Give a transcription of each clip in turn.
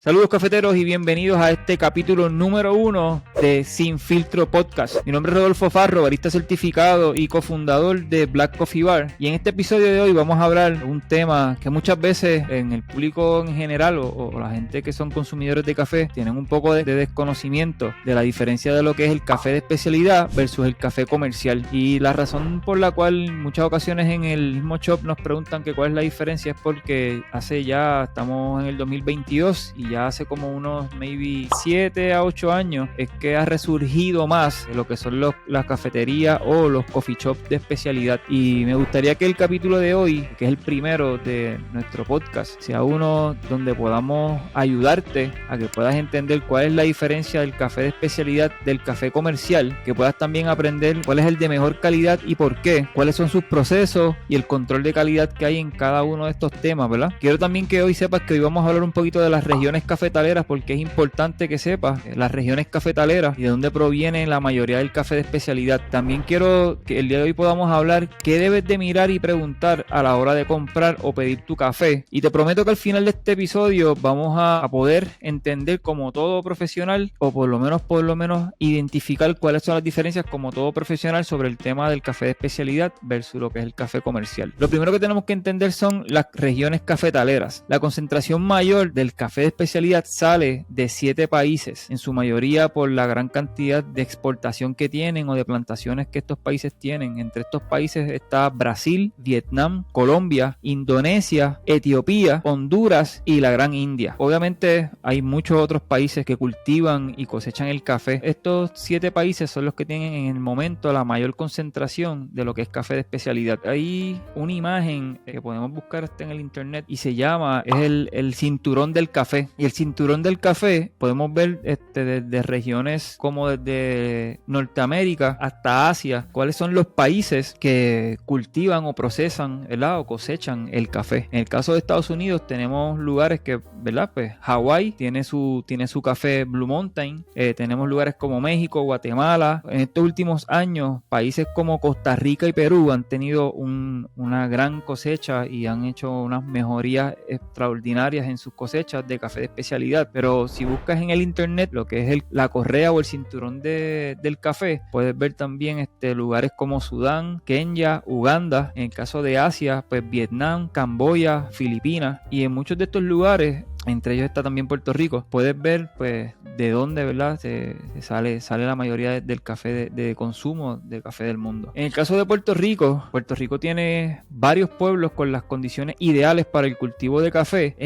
Saludos cafeteros y bienvenidos a este capítulo número 1 de Sin Filtro Podcast. Mi nombre es Rodolfo Farro, barista certificado y cofundador de Black Coffee Bar. Y en este episodio de hoy vamos a hablar de un tema que muchas veces en el público en general o la gente que son consumidores de café tienen un poco de desconocimiento de la diferencia de lo que es el café de especialidad versus el café comercial. Y la razón por la cual en muchas ocasiones en el mismo shop nos preguntan que cuál es la diferencia es porque estamos en el 2022 y ya hace como unos maybe 7 a 8 años es que ha resurgido más lo que son las cafeterías o los coffee shops de especialidad. Y me gustaría que el capítulo de hoy, que es el primero de nuestro podcast, sea uno donde podamos ayudarte a que puedas entender cuál es la diferencia del café de especialidad del café comercial, que puedas también aprender cuál es el de mejor calidad y por qué, cuáles son sus procesos y el control de calidad que hay en cada uno de estos temas, ¿verdad? Quiero también que hoy sepas que hoy vamos a hablar un poquito de las regiones cafetaleras, porque es importante que sepas las regiones cafetaleras y de dónde proviene la mayoría del café de especialidad. También quiero que el día de hoy podamos hablar qué debes de mirar y preguntar a la hora de comprar o pedir tu café. Y te prometo que al final de este episodio vamos a poder entender como todo profesional, o por lo menos identificar cuáles son las diferencias como todo profesional sobre el tema del café de especialidad versus lo que es el café comercial. Lo primero que tenemos que entender son las regiones cafetaleras. La concentración mayor del café de especialidad sale de 7 países, en su mayoría por la gran cantidad de exportación que tienen o de plantaciones que estos países tienen. Entre estos países está Brasil, Vietnam, Colombia, Indonesia, Etiopía, Honduras y la Gran India. Obviamente hay muchos otros países que cultivan y cosechan el café. Estos 7 países son los que tienen en el momento la mayor concentración de lo que es café de especialidad. Hay una imagen que podemos buscar hasta en el internet y se llama, es el cinturón del café. Y el cinturón del café podemos ver desde regiones como desde Norteamérica hasta Asia, cuáles son los países que cultivan o procesan, ¿verdad?, o cosechan el café. En el caso de Estados Unidos tenemos lugares que, ¿verdad?, pues Hawái tiene su café Blue Mountain, tenemos lugares como México, Guatemala. En estos últimos años países como Costa Rica y Perú han tenido una gran cosecha y han hecho unas mejorías extraordinarias en sus cosechas de café de especialidad. Pero si buscas en el internet lo que es la correa o el cinturón del café, puedes ver también lugares como Sudán, Kenia, Uganda. En el caso de Asia, pues Vietnam, Camboya, Filipinas, y en muchos de estos lugares, entre ellos está también Puerto Rico, puedes ver pues de dónde, ¿verdad?, se sale la mayoría del café de consumo del café del mundo. En el caso de Puerto Rico tiene varios pueblos con las condiciones ideales para el cultivo de café,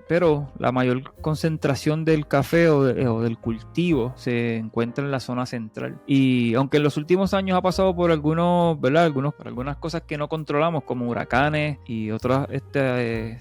pero la mayor concentración del café o del cultivo se encuentra en la zona central. Y aunque en los últimos años ha pasado por por algunas cosas que no controlamos, como huracanes y otras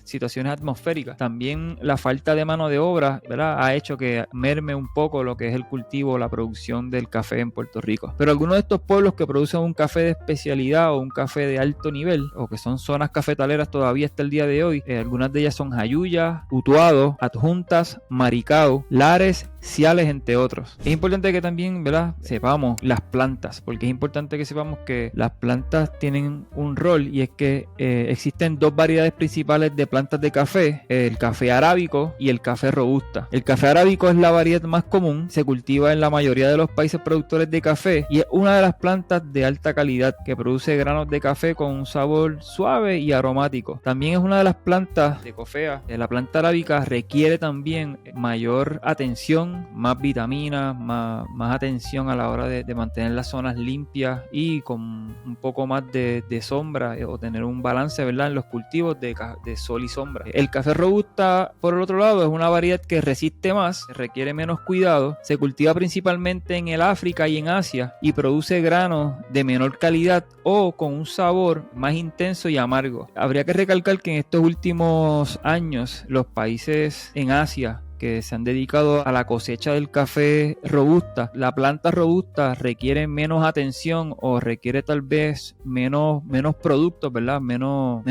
situaciones atmosféricas, también la falta de mano de obra, ¿verdad?, ha hecho que merme un poco lo que es el cultivo, la producción del café en Puerto Rico. Pero algunos de estos pueblos que producen un café de especialidad o un café de alto nivel, o que son zonas cafetaleras todavía hasta el día de hoy, algunas de ellas son Jayuya, Utuado, Adjuntas, Maricao, Lares, Ciales, entre otros. Es importante que también, ¿verdad?, sepamos las plantas, porque es importante que sepamos que las plantas tienen un rol, y es que existen 2 variedades principales de plantas de café: el café arábico y el café robusta. El café arábico es la variedad más común, se cultiva en la mayoría de los países productores de café y es una de las plantas de alta calidad que produce granos de café con un sabor suave y aromático. También es una de las plantas de cofea. La planta arábica requiere también mayor atención, más vitaminas, más atención a la hora de mantener las zonas limpias y con un poco más de sombra, o tener un balance, ¿verdad?, en los cultivos de sol y sombra. El café robusta, por el otro lado, es una variedad que resiste más, requiere menos cuidado, se cultiva principalmente en el África y en Asia y produce granos de menor calidad o con un sabor más intenso y amargo. Habría que recalcar que en estos últimos años los países en Asia que se han dedicado a la cosecha del café robusta, la planta robusta requiere menos atención o requiere tal vez menos productos, ¿verdad? Menos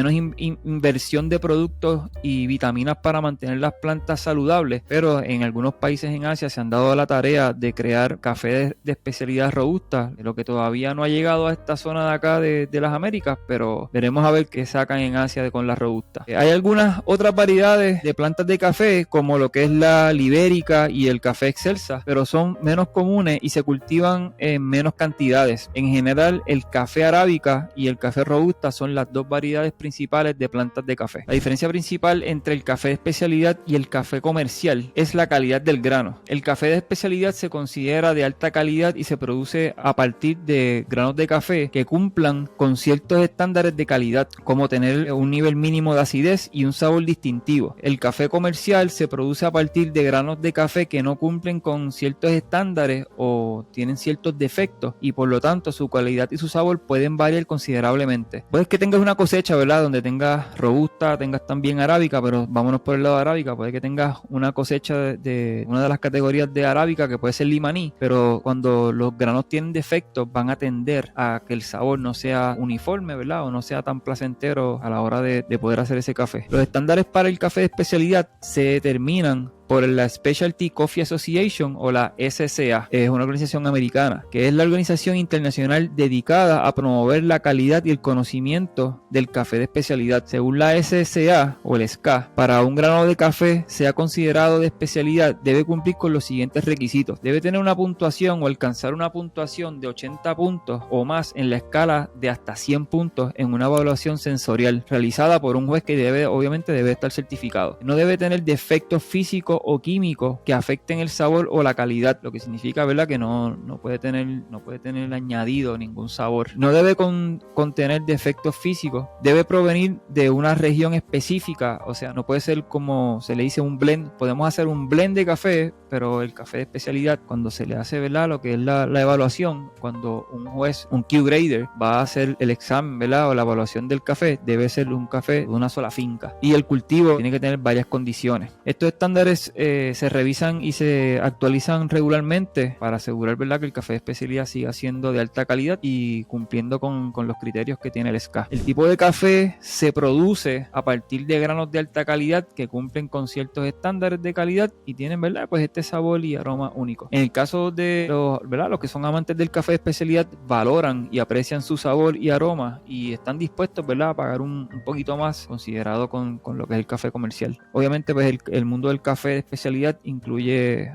inversión de productos y vitaminas para mantener las plantas saludables, pero en algunos países en Asia se han dado la tarea de crear café de especialidad robusta, lo que todavía no ha llegado a esta zona de acá de las Américas, pero veremos a ver qué sacan en Asia con la robusta. Hay algunas otras variedades de plantas de café, como lo que es isla Libérica y el café Excelsa, pero son menos comunes y se cultivan en menos cantidades. En general, el café arábica y el café robusta son las dos variedades principales de plantas de café. La diferencia principal entre el café de especialidad y el café comercial es la calidad del grano. El café de especialidad se considera de alta calidad y se produce a partir de granos de café que cumplan con ciertos estándares de calidad, como tener un nivel mínimo de acidez y un sabor distintivo. El café comercial se produce a partir de granos de café que no cumplen con ciertos estándares o tienen ciertos defectos y por lo tanto su calidad y su sabor pueden variar considerablemente. Puedes que tengas una cosecha, ¿verdad? Donde tengas robusta, tengas también arábica, pero vámonos por el lado de arábica. Puede que tengas una cosecha de una de las categorías de arábica que puede ser limaní, pero cuando los granos tienen defectos van a tender a que el sabor no sea uniforme, ¿verdad? O no sea tan placentero a la hora de poder hacer ese café. Los estándares para el café de especialidad se determinan por la Specialty Coffee Association o la SCA. Es una organización americana que es la organización internacional dedicada a promover la calidad y el conocimiento del café de especialidad. Según la SCA o el SCA, para un grano de café sea considerado de especialidad debe cumplir con los siguientes requisitos. Debe tener una puntuación o alcanzar una puntuación de 80 puntos o más en la escala de hasta 100 puntos en una evaluación sensorial realizada por un juez que obviamente debe estar certificado. No debe tener defectos físicos o químicos que afecten el sabor o la calidad, lo que significa, ¿verdad?, que no puede tener añadido ningún sabor. No debe contener defectos físicos. Debe provenir de una región específica, o sea, no puede ser como se le dice un blend. Podemos hacer un blend de café, pero el café de especialidad, cuando se le hace, ¿verdad?, lo que es la evaluación, cuando un juez, un Q-grader, va a hacer el examen, ¿verdad?, o la evaluación del café, debe ser un café de una sola finca. Y el cultivo tiene que tener varias condiciones. Estos estándares se revisan y se actualizan regularmente para asegurar, ¿verdad?, que el café de especialidad siga siendo de alta calidad y cumpliendo con los criterios que tiene el SCA. El tipo de café se produce a partir de granos de alta calidad que cumplen con ciertos estándares de calidad y tienen, ¿verdad?, pues este sabor y aroma único. En el caso de los que son amantes del café de especialidad, valoran y aprecian su sabor y aroma y están dispuestos, ¿verdad?, a pagar un poquito más considerado con lo que es el café comercial. Obviamente, pues el mundo del café de especialidad incluye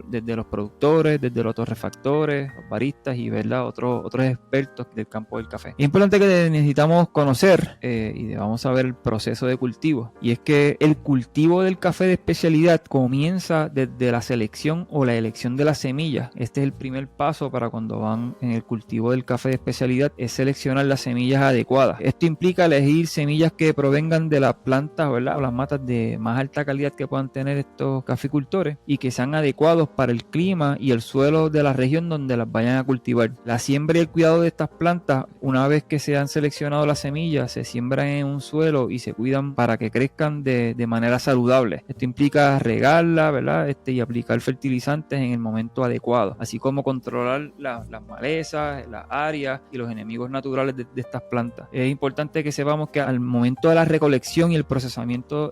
desde los productores, desde los torrefactores, los baristas y, ¿verdad?, otros expertos del campo del café. Es importante que necesitamos conocer y debamos saber el proceso de cultivo, y es que el cultivo del café de especialidad comienza desde la selección o la elección de las semillas. Este es el primer paso para cuando van en el cultivo del café de especialidad, es seleccionar las semillas adecuadas. Esto implica elegir semillas que provengan de las plantas, ¿verdad?, o las matas de más alta calidad que puedan tener estos caficultores y que sean adecuados para el clima y el suelo de la región donde las vayan a cultivar. La siembra y el cuidado de estas plantas, una vez que se han seleccionado las semillas, se siembran en un suelo y se cuidan para que crezcan de manera saludable. Esto implica regarla, ¿verdad?, y aplicar fertilizantes en el momento adecuado, así como controlar las malezas, las áreas y los enemigos naturales de estas plantas. Es importante que sepamos que al momento de la recolección y el procesamiento,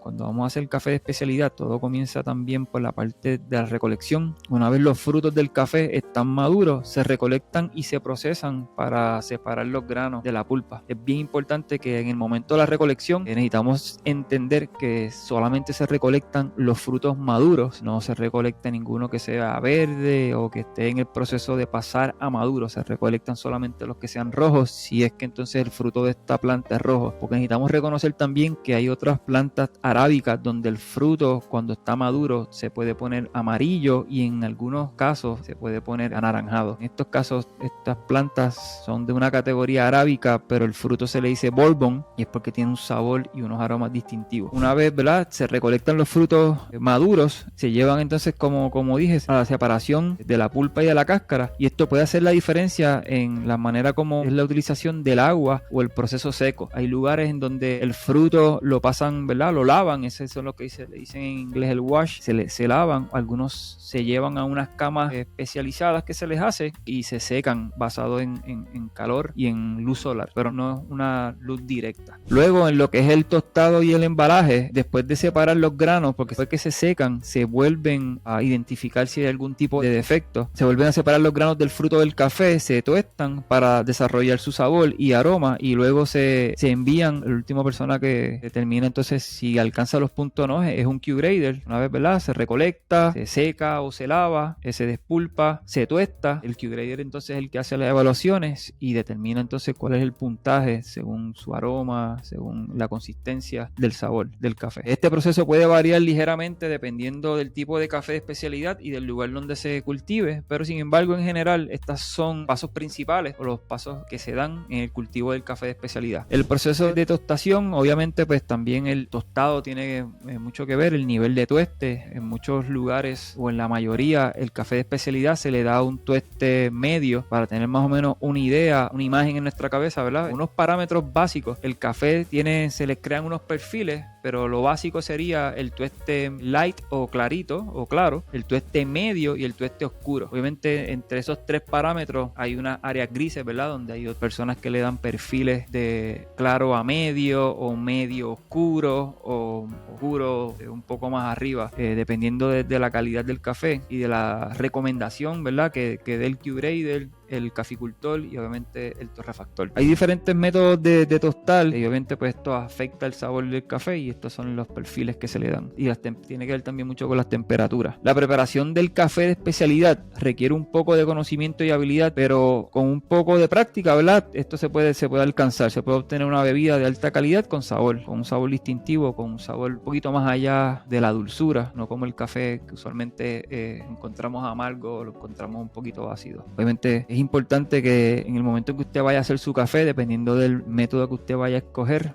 cuando vamos a hacer café de especialidad, todo comienza también por la parte de la recolección. Una vez los frutos del café están maduros, se recolectan y se procesan para separar los granos de la pulpa. Es bien importante que en el momento de la recolección necesitamos entender que solamente se recolectan los frutos maduros, no se recolecta ninguno que sea verde o que esté en el proceso de pasar a maduro. Se recolectan solamente los que sean rojos, si es que entonces el fruto de esta planta es rojo, porque necesitamos reconocer también que hay otras plantas arábicas donde el fruto, cuando está maduro, se puede poner amarillo y en algunos casos se puede poner anaranjado. En estos casos, estas plantas son de una categoría arábica, pero el fruto se le dice bourbon y es porque tiene un sabor y unos aromas distintivos. Una vez, ¿verdad?, se recolectan los frutos maduros, se llevan entonces, como dije, a la separación de la pulpa y de la cáscara, y esto puede hacer la diferencia en la manera como es la utilización del agua o el proceso seco. Hay lugares en donde el fruto lo pasan, ¿verdad?, lo lavan, ese es lo que le dicen en inglés el wash, se lavan, algunos se llevan a unas camas especializadas que se les hace y se secan basado en calor y en luz solar, pero no es una luz directa. Luego, en lo que es el tostado y el embalaje, después de separar los granos, porque después que se secan, se vuelven a identificar si hay algún tipo de defecto, se vuelven a separar los granos del fruto del café, se tuestan para desarrollar su sabor y aroma, y luego se envían. La última persona que determina entonces si alcanza los puntos o no es un Q-grader, Q-Grader. Una vez, ¿verdad?, se recolecta, se seca o se lava, se despulpa, se tuesta. El Q-Grader entonces es el que hace las evaluaciones y determina entonces cuál es el puntaje según su aroma, según la consistencia del sabor del café. Este proceso puede variar ligeramente dependiendo del tipo de café de especialidad y del lugar donde se cultive, pero sin embargo en general estos son pasos principales o los pasos que se dan en el cultivo del café de especialidad. El proceso de tostación, obviamente, pues también el tostado tiene mucho que ver, el nivel de tueste. En muchos lugares o en la mayoría el café de especialidad se le da un tueste medio para tener más o menos una idea, una imagen en nuestra cabeza, ¿verdad? Unos parámetros básicos. El café se les crean unos perfiles, pero lo básico sería el tueste light o clarito o claro, el tueste medio y el tueste oscuro. Obviamente entre esos tres parámetros hay unas áreas grises, ¿verdad?, donde hay personas que le dan perfiles de claro a medio o medio oscuro o oscuro un poco más arriba, dependiendo de la calidad del café y de la recomendación, ¿verdad?, que dé el Q-Grader, el caficultor y obviamente el torrefactor. Hay diferentes métodos de tostar y obviamente pues esto afecta el sabor del café y estos son los perfiles que se le dan. Y tiene que ver también mucho con las temperaturas. La preparación del café de especialidad requiere un poco de conocimiento y habilidad, pero con un poco de práctica, ¿verdad?, esto se puede alcanzar. Se puede obtener una bebida de alta calidad con un sabor distintivo, con un sabor un poquito más allá de la dulzura, no como el café que usualmente encontramos amargo o lo encontramos un poquito ácido. Obviamente es importante que en el momento en que usted vaya a hacer su café, dependiendo del método que usted vaya a escoger,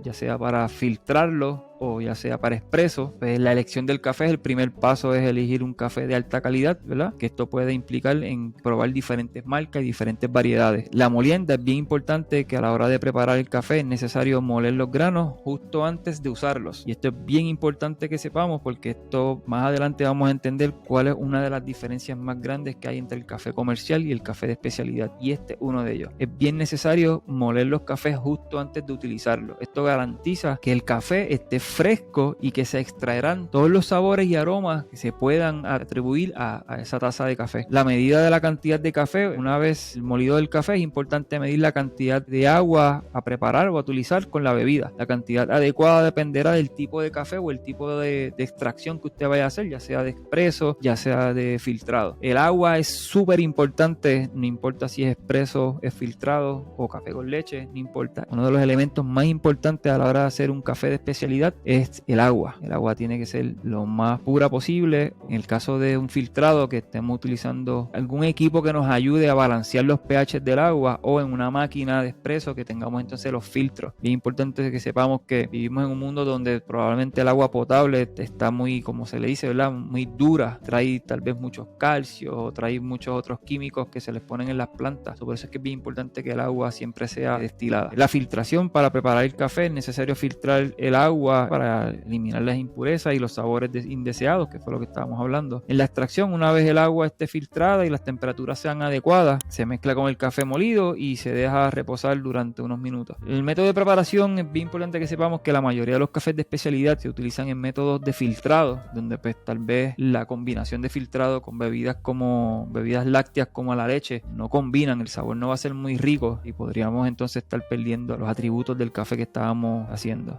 ya sea para filtrarlo o ya sea para expreso, pues la elección del café, el primer paso es elegir un café de alta calidad, ¿verdad?, que esto puede implicar en probar diferentes marcas y diferentes variedades. La molienda es bien importante, que a la hora de preparar el café es necesario moler los granos justo antes de usarlos, y esto es bien importante que sepamos, porque esto más adelante vamos a entender cuál es una de las diferencias más grandes que hay entre el café comercial y el café de especialidad, y este es uno de ellos. Es bien necesario moler los cafés justo antes de utilizarlos. Esto garantiza que el café esté fresco y que se extraerán todos los sabores y aromas que se puedan atribuir a esa taza de café. La medida de la cantidad de café, una vez molido el café, es importante medir la cantidad de agua a preparar o a utilizar con la bebida. La cantidad adecuada dependerá del tipo de café o el tipo de extracción que usted vaya a hacer, ya sea de expreso, ya sea de filtrado. El agua es súper importante, no importa si es expreso, es filtrado o café con leche, no importa. Uno de los elementos más importantes a la hora de hacer un café de especialidad es el agua. El agua tiene que ser lo más pura posible. En el caso de un filtrado, que estemos utilizando algún equipo que nos ayude a balancear los pH del agua, o en una máquina de expreso que tengamos entonces los filtros. Es importante que sepamos que vivimos en un mundo donde probablemente el agua potable está muy, como se le dice, ¿verdad?, muy dura. Trae tal vez muchos calcios o trae muchos otros químicos que se les ponen en las plantas. Por eso es que es bien importante que el agua siempre sea destilada. La filtración: para preparar el café es necesario filtrar el agua para eliminar las impurezas y los sabores indeseados, que fue lo que estábamos hablando. En la extracción, una vez el agua esté filtrada y las temperaturas sean adecuadas, se mezcla con el café molido y se deja reposar durante unos minutos. El método de preparación: es bien importante que sepamos que la mayoría de los cafés de especialidad se utilizan en métodos de filtrado, donde pues tal vez la combinación de filtrado con bebidas lácteas como la leche no combinan, el sabor no va a ser muy rico y podríamos entonces estar perdiendo los atributos del café que estábamos haciendo.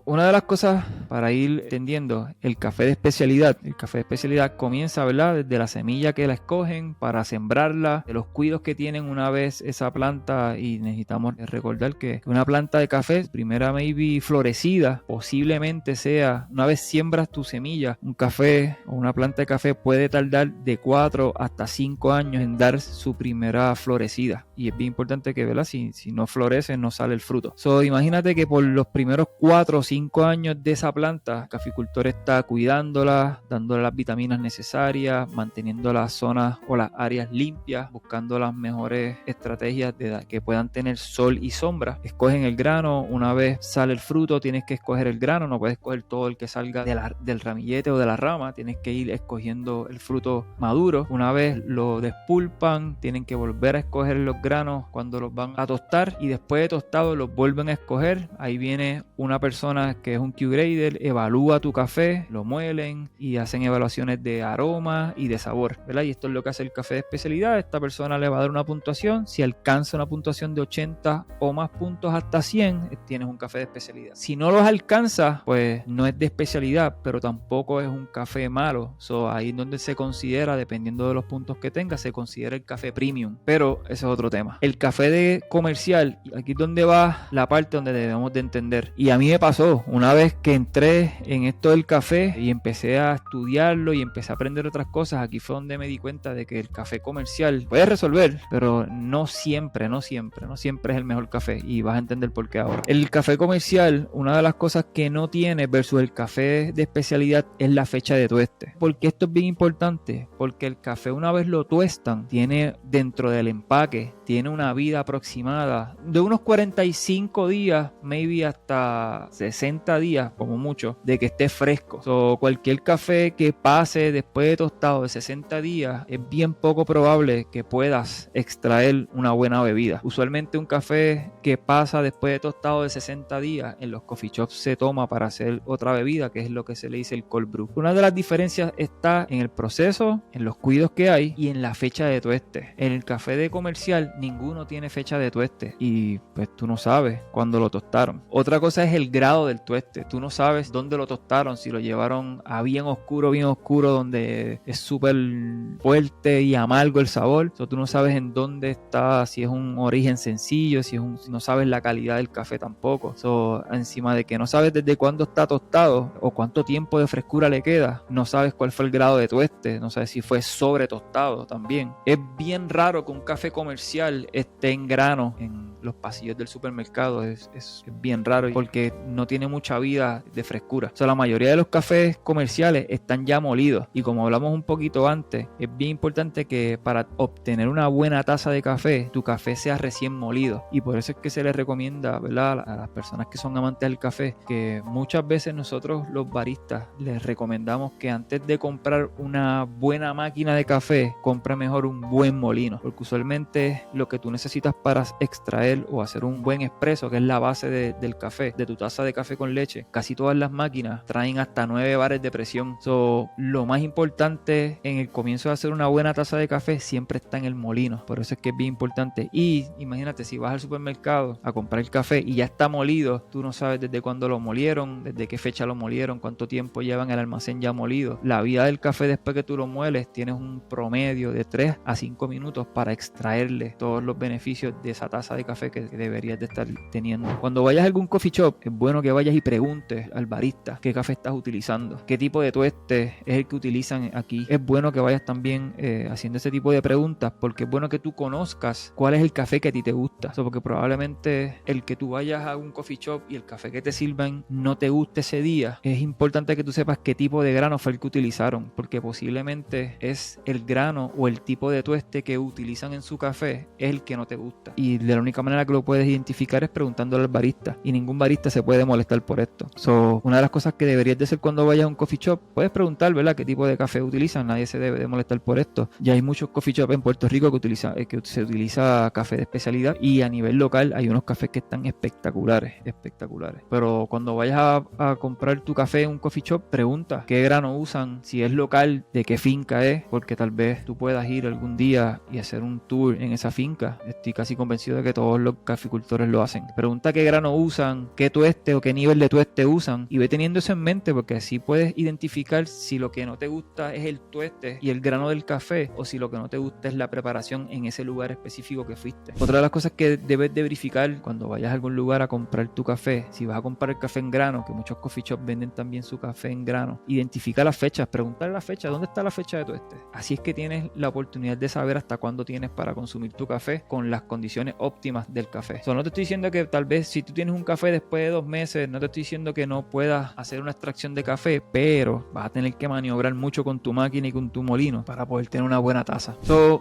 Una de las cosas para ir entendiendo el café de especialidad: el café de especialidad comienza, ¿verdad?, desde la semilla que la escogen para sembrarla, de los cuidados que tienen una vez esa planta. Y necesitamos recordar que una planta de café, primera maybe florecida, posiblemente sea, una vez siembras tu semilla, un café o una planta de café puede tardar de 4 hasta 5 años en dar su primera florecida, y es bien importante que, ¿verdad?, si no florece no sale el fruto. Imagínate que por los primeros 4 o 5 años de esa planta, el caficultor está cuidándola, dándole las vitaminas necesarias, manteniendo las zonas o las áreas limpias, buscando las mejores estrategias de que puedan tener sol y sombra. Escogen el grano. Una vez sale el fruto, tienes que escoger el grano, no puedes escoger todo el que salga del ramillete o de la rama, tienes que ir escogiendo el fruto maduro. Una vez lo despulpan, tienen que volver a escoger los granos cuando los van a tostar, y después de tostado los vuelven a escoger. Ahí viene una persona que es un Q-Grader evalúa tu café, lo muelen y hacen evaluaciones de aroma y de sabor, ¿verdad? Y esto es lo que hace el café de especialidad. Esta persona le va a dar una puntuación. Si alcanza una puntuación de 80 o más puntos hasta 100, tienes un café de especialidad. Si no los alcanza, pues no es de especialidad, pero tampoco es un café malo. Ahí es donde se considera, dependiendo de los puntos que tenga, se considera el café premium. Pero ese es otro tema. El café de comercial, aquí es donde va la parte donde debemos de entender. Y a mí me pasó, una vez que entré en esto del café y empecé a estudiarlo y empecé a aprender otras cosas, aquí fue donde me di cuenta de que el café comercial puede resolver, pero no siempre es el mejor café, y vas a entender por qué ahora. El café comercial, una de las cosas que no tiene versus el café de especialidad es la fecha de tueste. Porque esto es bien importante, porque el café, una vez lo tuestan, tiene dentro del empaque, tiene una vida aproximada de unos 45 días, maybe hasta 60 días como mucho, de que esté fresco. Cualquier café que pase después de tostado de 60 días, es bien poco probable que puedas extraer una buena bebida. Usualmente un café que pasa después de tostado de 60 días en los coffee shops se toma para hacer otra bebida, que es lo que se le dice el cold brew. Una de las diferencias está en el proceso, en los cuidados que hay y en la fecha de tueste. En el café de comercial ninguno tiene fecha de tueste y pues tú no sabes cuándo lo tostaron. Otra cosa es el grado del tueste. Tú no sabes dónde lo tostaron, si lo llevaron a bien oscuro donde es súper fuerte y amargo el sabor. Tú no sabes en dónde está, si es un origen sencillo, no sabes la calidad del café tampoco. Encima de que no sabes desde cuándo está tostado o cuánto tiempo de frescura le queda, no sabes cuál fue el grado de tueste, no sabes si fue sobre tostado también. Es bien raro que un café comercial esté en grano en los pasillos del supermercado. Es bien raro porque no tiene mucha vida de frescura. La mayoría de los cafés comerciales están ya molidos, y como hablamos un poquito antes, es bien importante que para obtener una buena taza de café, tu café sea recién molido, y por eso es que se les recomienda, ¿verdad?, a las personas que son amantes del café, que muchas veces nosotros los baristas les recomendamos que antes de comprar una buena máquina de café, compre mejor un buen molino, porque usualmente lo que tú necesitas para extraer o hacer un buen espresso, que es la base del café, de tu taza de café con leche, casi todas las máquinas traen hasta 9 bares de presión. Lo más importante en el comienzo de hacer una buena taza de café siempre está en el molino. Por eso es que es bien importante. Y imagínate, si vas al supermercado a comprar el café y ya está molido, tú no sabes desde cuándo lo molieron, desde qué fecha lo molieron, cuánto tiempo llevan en el almacén ya molido. La vida del café después que tú lo mueles, tienes un promedio de 3 a 5 minutos para extraerle todos los beneficios de esa taza de café que deberías de estar teniendo. Cuando vayas a algún coffee shop, es bueno que vayas y preguntes al barista qué café estás utilizando, qué tipo de tueste es el que utilizan aquí. Es bueno que vayas también haciendo ese tipo de preguntas, porque es bueno que tú conozcas cuál es el café que a ti te gusta. Porque probablemente el que tú vayas a un coffee shop y el café que te sirvan no te guste ese día. Es importante que tú sepas qué tipo de grano fue el que utilizaron, porque posiblemente es el grano o el tipo de tueste que utilizan en su café es el que no te gusta, y de la única manera que lo puedes identificar es preguntándole al barista, y ningún barista se puede molestar por esto. Una de las cosas que deberías de hacer cuando vayas a un coffee shop, puedes preguntar, ¿verdad?, qué tipo de café utilizan. Nadie se debe de molestar por esto. Ya hay muchos coffee shops en Puerto Rico que se utiliza café de especialidad, y a nivel local hay unos cafés que están espectaculares. Pero cuando vayas a comprar tu café en un coffee shop, pregunta qué grano usan, si es local, de qué finca es, porque tal vez tú puedas ir algún día y hacer un tour en esa finca. Estoy casi convencido de que todos los caficultores lo hacen. Pregunta qué grano usan, qué tueste o qué nivel de tueste usan, y ve teniendo eso en mente, porque así puedes identificar si lo que no te gusta es el tueste y el grano del café, o si lo que no te gusta es la preparación en ese lugar específico que fuiste. Otra de las cosas que debes de verificar cuando vayas a algún lugar a comprar tu café, si vas a comprar el café en grano, que muchos coffee shops venden también su café en grano, identifica las fechas, preguntar la fecha, ¿dónde está la fecha de tueste? Así es que tienes la oportunidad de saber hasta cuándo tienes para consumir tu café con las condiciones óptimas del café. No te estoy diciendo que tal vez si tú tienes un café después de 2 meses, no te estoy diciendo que no puedas hacer una extracción de café, pero vas a tener que maniobrar mucho con tu máquina y con tu molino para poder tener una buena taza.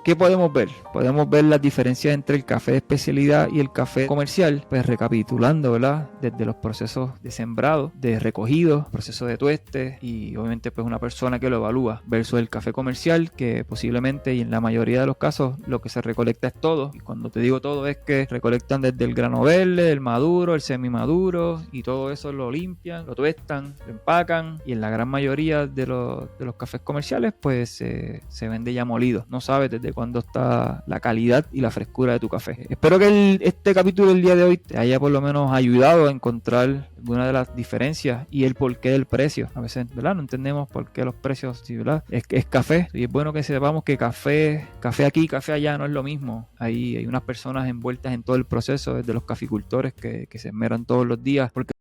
¿Qué podemos ver? Podemos ver las diferencias entre el café de especialidad y el café comercial, pues recapitulando, ¿verdad?, desde los procesos de sembrado, de recogido, proceso de tueste, y obviamente pues una persona que lo evalúa, versus el café comercial, que posiblemente y en la mayoría de los casos lo que se recolecta es todo. Y cuando te digo todo es que recolectan desde el grano verde, el maduro, el semimaduro, y todo eso eso lo limpian, lo tuestan, lo empacan y en la gran mayoría de los cafés comerciales pues se vende ya molido. No sabes desde cuándo está la calidad y la frescura de tu café. Espero que este capítulo del día de hoy te haya por lo menos ayudado a encontrar alguna de las diferencias y el porqué del precio. A veces, ¿verdad? No entendemos por qué los precios, sí, ¿verdad? Es café y es bueno que sepamos que café aquí, café allá no es lo mismo. Hay unas personas envueltas en todo el proceso, desde los caficultores que se esmeran todos los días porque